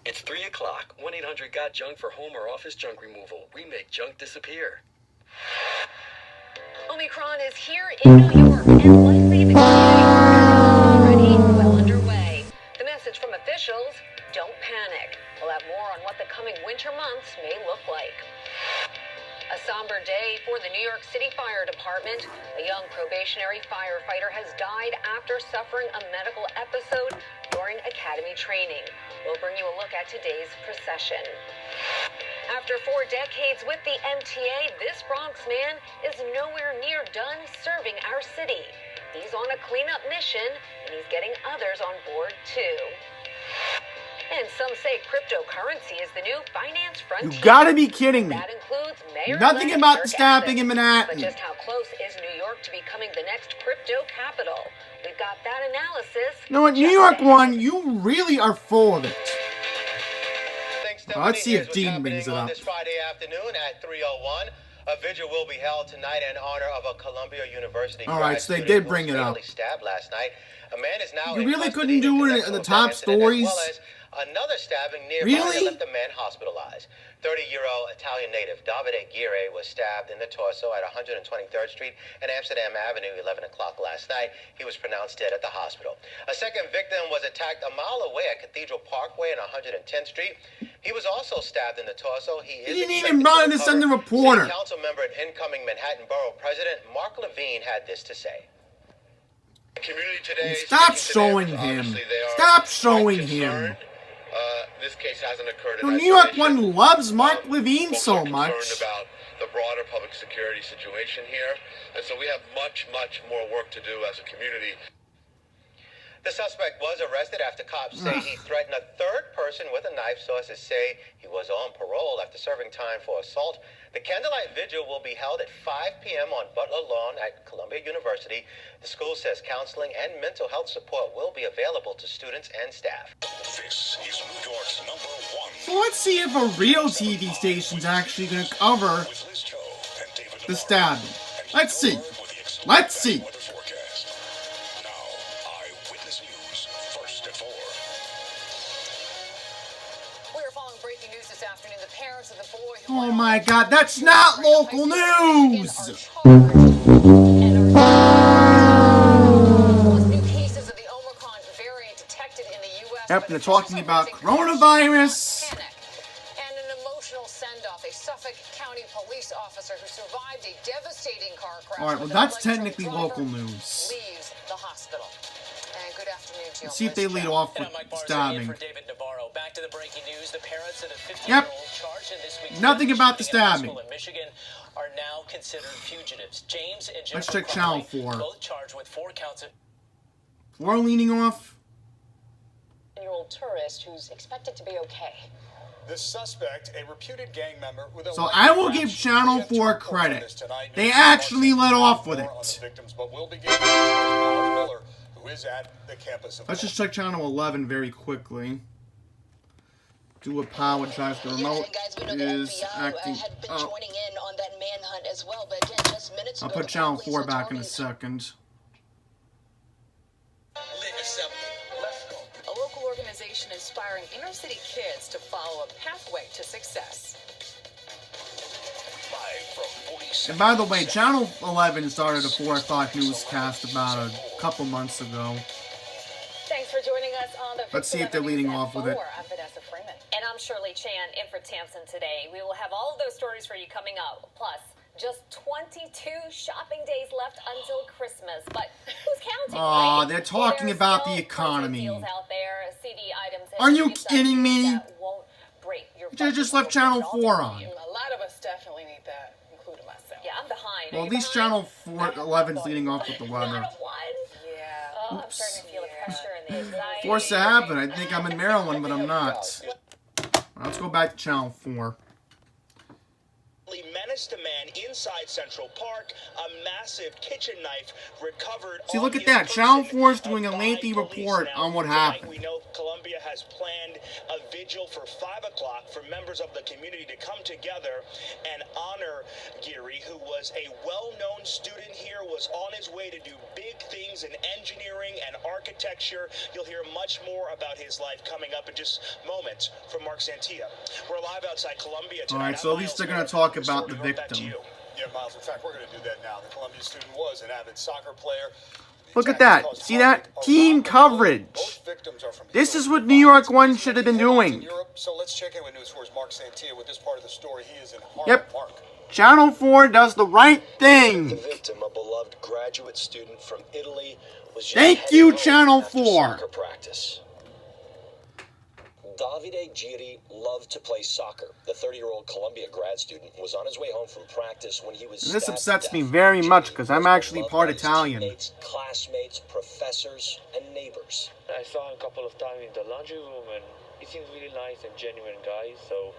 It's 3 o'clock. 1-800-GOT-JUNK for home or office junk removal. We make junk disappear. Omicron is here in New York, and likely the already well underway. The message from officials, don't panic. We'll have more on what the coming winter months may look like. A somber day for the New York City Fire Department. A young probationary firefighter has died after suffering a medical episode during academy training. We'll bring you a look at today's procession. After 4 decades with the MTA, this Bronx man is nowhere near done serving our city. He's on a cleanup mission, and he's getting others on board too. And some say cryptocurrency is the new finance frontier. You gotta be kidding me. That includes Mayor Nothing about the stabbing in Manhattan. But just how close is New York to becoming the next crypto capital? We've got that analysis. You know what, New York one, you really are full of it. Let's see if Dean brings it up. This Friday afternoon at 3:01, a vigil will be held tonight in honor of a Columbia University. All right, so they did bring it up. Stabbed last night. A man is now. You really couldn't do it in the top stories. Another stabbing nearby really? left the man hospitalized. 30-year-old Italian native Davide Aguirre was stabbed in the torso at 123rd Street and Amsterdam Avenue 11 o'clock last night. He was pronounced dead at the hospital. A second victim was attacked a mile away at Cathedral Parkway and 110th Street. He was also stabbed in the torso. He didn't even bother to send the reporter. City Council member and incoming Manhattan Borough President Mark Levine had this to say. Community today. Stop showing him. Stop showing him. This case hasn't occurred. The New York one loves Mark Levine so much. About the broader public security situation here, and so we have much more work to do as a community. The suspect was arrested after cops say he threatened a third person with a knife. Sources say he was on parole after serving time for assault. The candlelight vigil will be held at 5 p.m. on Butler Lawn at Columbia University. The school says counseling and mental health support will be available to students and staff. This is New York's #1. So let's see if a real TV station's actually going to cover the stabbing. Let's see. Let's see. Oh my God, that's not local news! Yep, they're talking about coronavirus. And an emotional send-off. A Suffolk County police officer who survived a devastating car crash. Alright, well that's technically local news. Leaves the hospital. And good afternoon to you. Let's see if they lead off with stabbing. Back to the breaking news. The parents of the 15-year-old Yep. charged in this week's Nothing about the stabbing. in Michigan are now considered fugitives. James and Let's Jennifer check Channel Crumley, 4. both charged with 4 counts of 4 leaning off. Year-old tourist who's expected to be okay. The suspect, a reputed gang member with a So I will give Channel 4 credit. They actually let off with it. Let's just check Channel 11 very quickly. Do apologize. The remote is acting up. I'll put Channel 4 back in a second. A local organization inspiring inner-city kids to follow a pathway to success. And by the way, Channel 11 started a 4 o'clock newscast about a couple months ago. Thanks for joining us on the Let's see if they're leading off with it. I'm Vanessa Freeman. And I'm Shirley Chan, in for Tamsin today. We will have all of those stories for you coming up. Plus, just 22 shopping days left until Christmas. But who's counting? Aw, right? they're talking There's about still the economy. deals out there, CD items, Are you and kidding me? that won't break your You just left Channel 4 on. A lot of us definitely need that, including myself. Yeah, I'm behind. Well, at least Channel 11's leading off with the weather. Not a one. Yeah. Oh, I'm starting to feel the pressure and the anxiety. Forced to happen. I think I'm in Maryland, but I'm not. Let's go back to Channel 4. menaced a man inside Central Park. A massive kitchen knife recovered. See, look at that. Channel 4 is doing a lengthy report on what happened. We know Columbia has planned a vigil for 5 o'clock for members of the community to come together and honor Geary, who was a well-known student here, was on his way to do big things in engineering and architecture. You'll hear much more about his life coming up in just moments from Mark Santia. We're live outside Columbia tonight. All right, so at least they're going to talk about the victim. Yeah, Miles, in fact, we're going to do that now. The Columbia student was an avid soccer player. Look at that. See that? Team coverage. This is what New York 1 should have been doing. So let's check in with News 4's Mark Santia with this part of the story. He is in Harlem. Yep. Mark. Channel 4 does the right thing. The victim, a beloved graduate student from Italy, was just Thank heading you, home Channel after 4. soccer practice. Davide Giri loved to play soccer. The 30-year-old Columbia grad student was on his way home from practice when he was And this stabbed upsets to me death. very much Giri because I'm was actually beloved part by his Italian. teammates, classmates, professors, and neighbors. I saw him a couple of times in the laundry room, and he seems really nice and genuine guy, so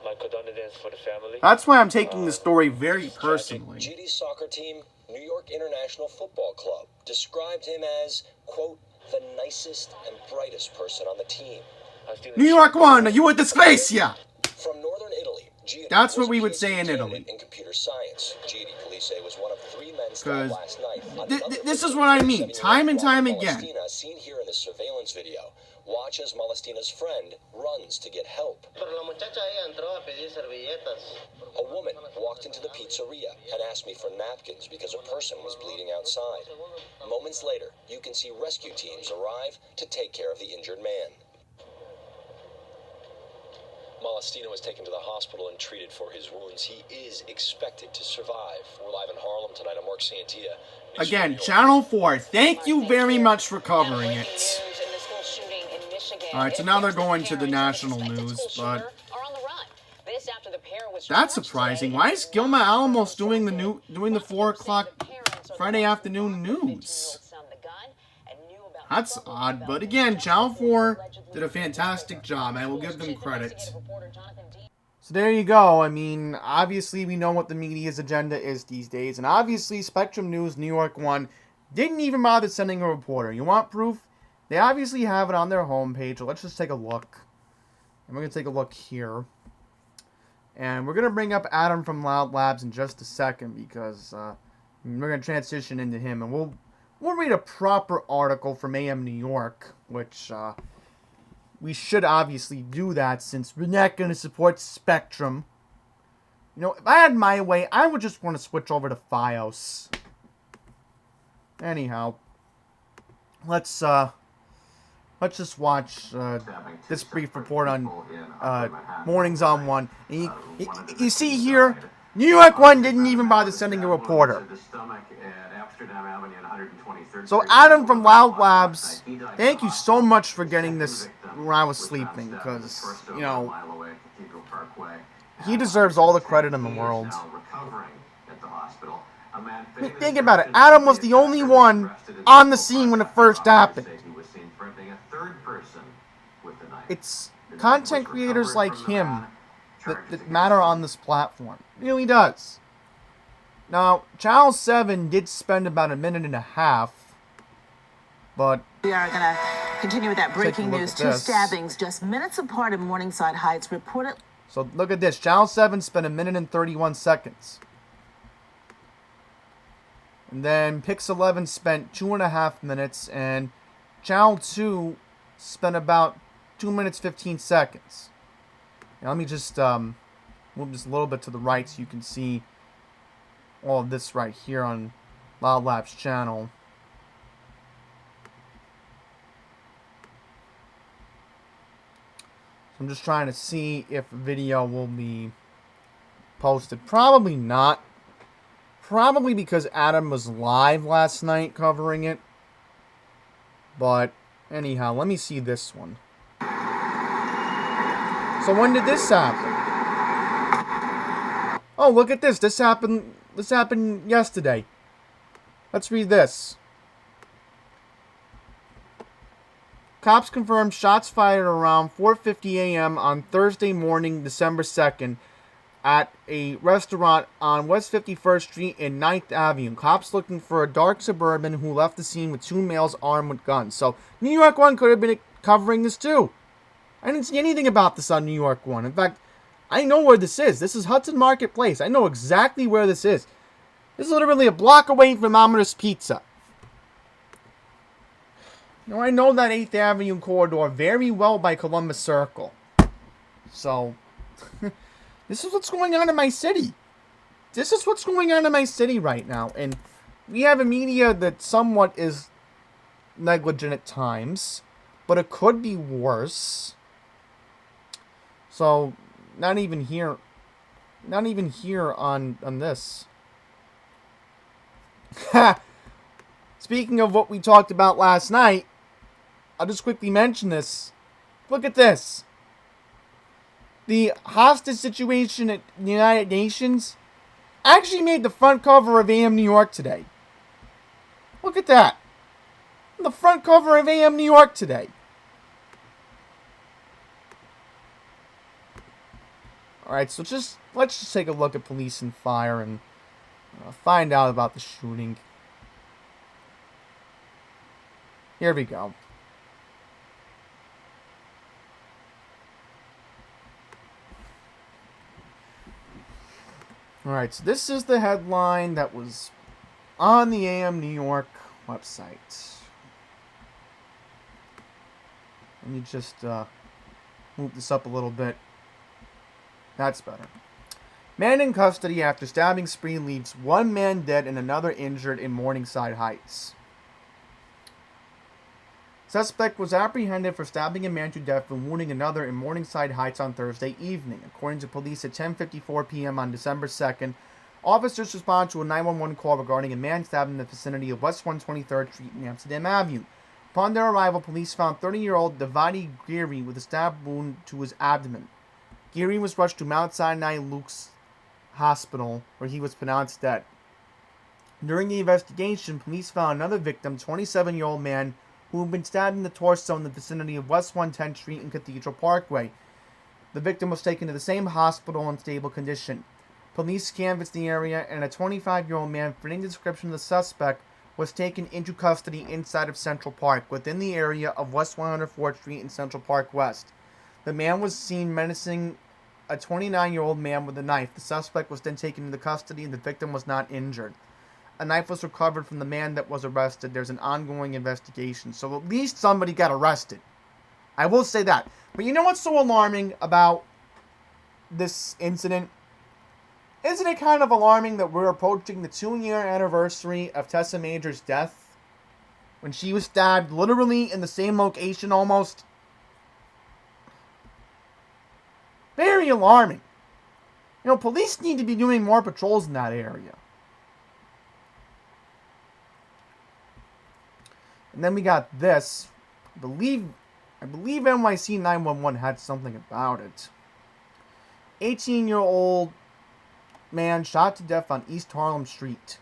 my condolences for the family. That's why I'm taking the story very personally. Giri's soccer team, New York International Football Club, described him as, quote, the nicest and brightest person on the team. New York 1, you a disgrace, yeah. From northern Italy, Giri That's what was we a would PhD say in candidate Italy. in computer science. Giri, police say, was one of 3 men stabbed last night. This is what I mean, time and time again. Molestina, seen here in the surveillance video. Watch as Molestina's friend runs to get help. A woman walked into the pizzeria and asked me for napkins because a person was bleeding outside. Moments later, you can see rescue teams arrive to take care of the injured man. Molestina was taken to the hospital and treated for his wounds. He is expected to survive. We're live in Harlem tonight. I'm Mark Santia. Again, Channel 4, thank you very much for covering it. Alright, so now they're going to the national news, but that's surprising. Why is Gilma Alamos doing the 4 o'clock Friday afternoon news? That's odd, but again, Channel 4 did a fantastic job. I will give them credit. So there you go. I mean, obviously we know what the media's agenda is these days, and obviously Spectrum News, New York 1, didn't even bother sending a reporter. You want proof? They obviously have it on their homepage, so let's just take a look. And we're going to take a look here. And we're going to bring up Adam from Loud Labs in just a second, because we're going to transition into him, and we'll read a proper article from AM New York, which we should obviously do that since we're not going to support Spectrum. You know, if I had my way, I would just want to switch over to Fios. Anyhow, let's just watch this brief report on Mornings on 1. And you see here, New York 1 didn't even bother sending a reporter. So Adam from Loud Labs, thank you so much for getting this when I was sleeping, because, you know, he deserves all the credit in the world. Think about it. Adam was the only one on the scene when it first happened. It's content creators like him that matter on this platform. It really does. Now, Channel 7 did spend about a minute and a half, but we are going to continue with that breaking news. 2 stabbings just minutes apart in Morningside Heights reported. So look at this. Channel 7 spent a minute and 31 seconds. And then Pix 11 spent 2.5 minutes, and Channel 2 spent about 2 minutes 15 seconds. Now let me just move this a little bit to the right so you can see all of this right here on Loud Labs channel. So I'm just trying to see if video will be posted. Probably not. Probably because Adam was live last night covering it. But anyhow, let me see this one. So when did this happen? Oh, look at this. This happened yesterday. Let's read this. Cops confirmed shots fired around 4:50 a.m. on Thursday morning, December 2nd, at a restaurant on West 51st Street and 9th Avenue. Cops looking for a dark suburban who left the scene with 2 males armed with guns. So New York One could have been covering this too. I didn't see anything about this on New York One. In fact, I know where this is. This is Hudson Marketplace. I know exactly where this is. This is literally a block away from Domino's Pizza. Now, I know that 8th Avenue corridor very well by Columbus Circle. So, this is what's going on in my city. This is what's going on in my city right now. And we have a media that somewhat is negligent at times, but it could be worse. So, not even here on this. Speaking of what we talked about last night, I'll just quickly mention this. Look at this. The hostage situation at the United Nations actually made the front cover of AM New York today. Look at that. The front cover of AM New York today. Alright, so let's just take a look at police and fire and find out about the shooting. Here we go. Alright, so this is the headline that was on the AM New York website. Let me just move this up a little bit. That's better. Man in custody after stabbing spree leaves 1 man dead and another injured in Morningside Heights. Suspect was apprehended for stabbing a man to death and wounding another in Morningside Heights on Thursday evening. According to police at 10:54 p.m. on December 2nd, officers responded to a 911 call regarding a man stabbed in the vicinity of West 123rd Street and Amsterdam Avenue. Upon their arrival, police found 30-year-old Davide Geary with a stab wound to his abdomen. Geary was rushed to Mount Sinai Luke's Hospital, where he was pronounced dead. During the investigation, police found another victim, 27-year-old man, who had been stabbed in the torso in the vicinity of West 110th Street and Cathedral Parkway. The victim was taken to the same hospital in stable condition. Police canvassed the area, and a 25-year-old man fitting the description of the suspect was taken into custody inside of Central Park, within the area of West 104th Street and Central Park West. The man was seen menacing a 29-year-old man with a knife. The suspect was then taken into custody, and the victim was not injured. A knife was recovered from the man that was arrested. There's an ongoing investigation. So at least somebody got arrested. I will say that. But you know what's so alarming about this incident? Isn't it kind of alarming that we're approaching the 2-year anniversary of Tessa Major's death? When she was stabbed literally in the same location almost? Very alarming. You know, police need to be doing more patrols in that area. And then we got this. I believe NYC 911 had something about it. 18-year-old man shot to death on East Harlem Street.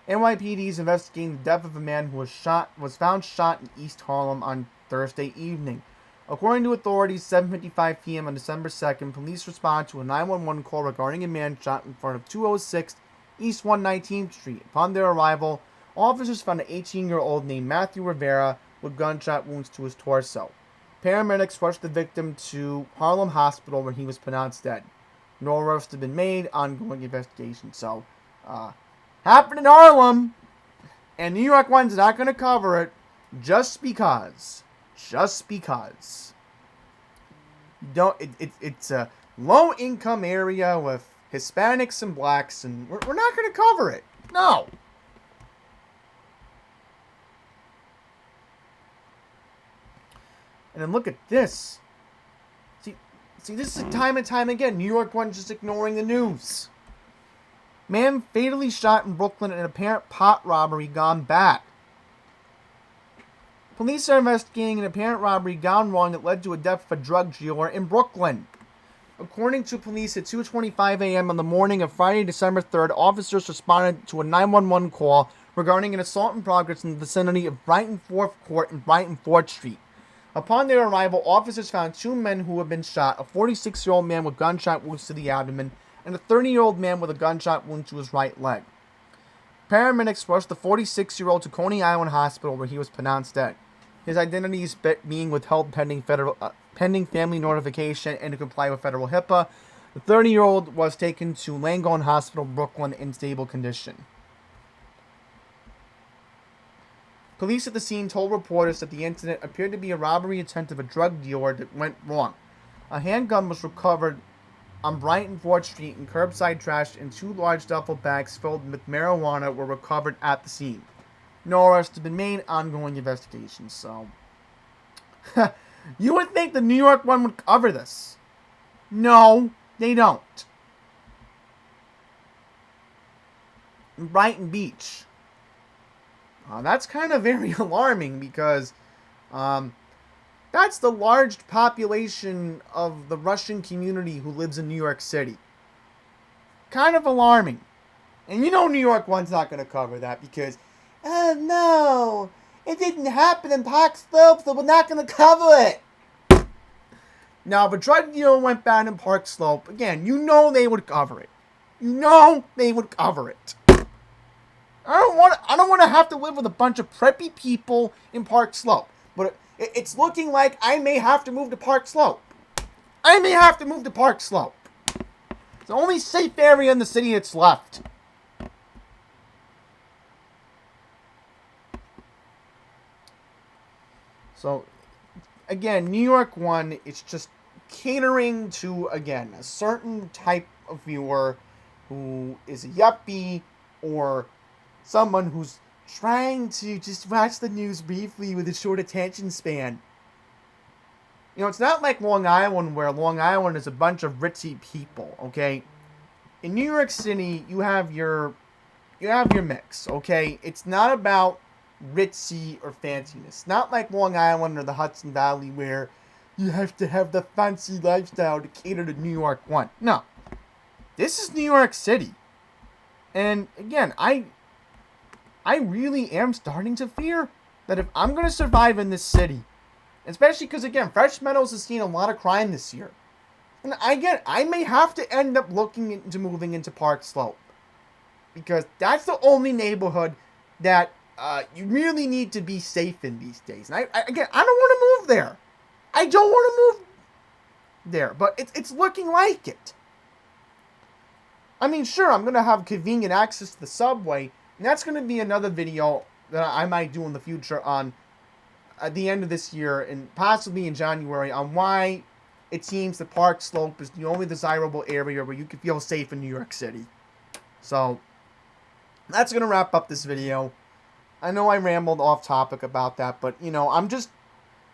NYPD is investigating the death of a man who was found shot in East Harlem on Thursday evening. According to authorities, 7:55 p.m. on December 2nd, police responded to a 911 call regarding a man shot in front of 206 East 119th Street. Upon their arrival, officers found an 18-year-old named Matthew Rivera with gunshot wounds to his torso. Paramedics rushed the victim to Harlem Hospital, where he was pronounced dead. No arrests have been made. Ongoing investigation. So, happened in Harlem, and New York One's not going to cover it just because. Just because. It's a low-income area with Hispanics and blacks, and we're not going to cover it. No. And then look at this. See, this is time and time again. New York One just ignoring the news. Man fatally shot in Brooklyn in an apparent pot robbery gone bad. Police are investigating an apparent robbery gone wrong that led to a death of a drug dealer in Brooklyn. According to police, at 2:25 a.m. on the morning of Friday, December 3rd, officers responded to a 911 call regarding an assault in progress in the vicinity of Brighton 4th Court and Brighton 4th Street. Upon their arrival, officers found 2 men who had been shot, a 46-year-old man with gunshot wounds to the abdomen, and a 30-year-old man with a gunshot wound to his right leg. Paramedics rushed the 46-year-old to Coney Island Hospital, where he was pronounced dead. His identity is being withheld pending family notification and to comply with federal HIPAA. The 30-year-old was taken to Langone Hospital, Brooklyn, in stable condition. Police at the scene told reporters that the incident appeared to be a robbery attempt of a drug dealer that went wrong. A handgun was recovered on Brighton 4th Street in curbside trash, and 2 large duffel bags filled with marijuana were recovered at the scene. No arrests have been made, ongoing investigations, so... You would think the New York one would cover this. No, they don't. In Brighton Beach. That's kind of very alarming because that's the large population of the Russian community who lives in New York City. Kind of alarming. And you know New York one's not going to cover that because, oh no, it didn't happen in Park Slope, so we're not going to cover it. Now, if a drug dealer went bad in Park Slope, again, you know they would cover it. You know they would cover it. I don't want to have to live with a bunch of preppy people in Park Slope. But it's looking like I may have to move to Park Slope. I may have to move to Park Slope. It's the only safe area in the city that's left. So, again, New York one, it's just catering to, again, a certain type of viewer who is a yuppie or someone who's trying to just watch the news briefly with a short attention span. You know, it's not like Long Island, where Long Island is a bunch of ritzy people, okay? In New York City, you have your mix, okay? It's not about ritzy or fanciness. Not like Long Island or the Hudson Valley, where you have to have the fancy lifestyle to cater to New York one. No. This is New York City. And again, I really am starting to fear that if I'm going to survive in this city, especially because, again, Fresh Meadows has seen a lot of crime this year. And I may have to end up looking into moving into Park Slope. Because that's the only neighborhood that you really need to be safe in these days. And I don't want to move there. I don't want to move there. But it's looking like it. I mean, sure, I'm going to have convenient access to the subway. And that's going to be another video that I might do in the future on at the end of this year and possibly in January on why it seems the Park Slope is the only desirable area where you can feel safe in New York City. So, that's going to wrap up this video. I know I rambled off topic about that, but, you know, I'm just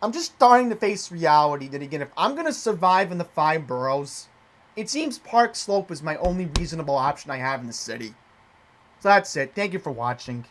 starting to face reality that, again, if I'm going to survive in the 5 boroughs, it seems Park Slope is my only reasonable option I have in the city. So that's it. Thank you for watching.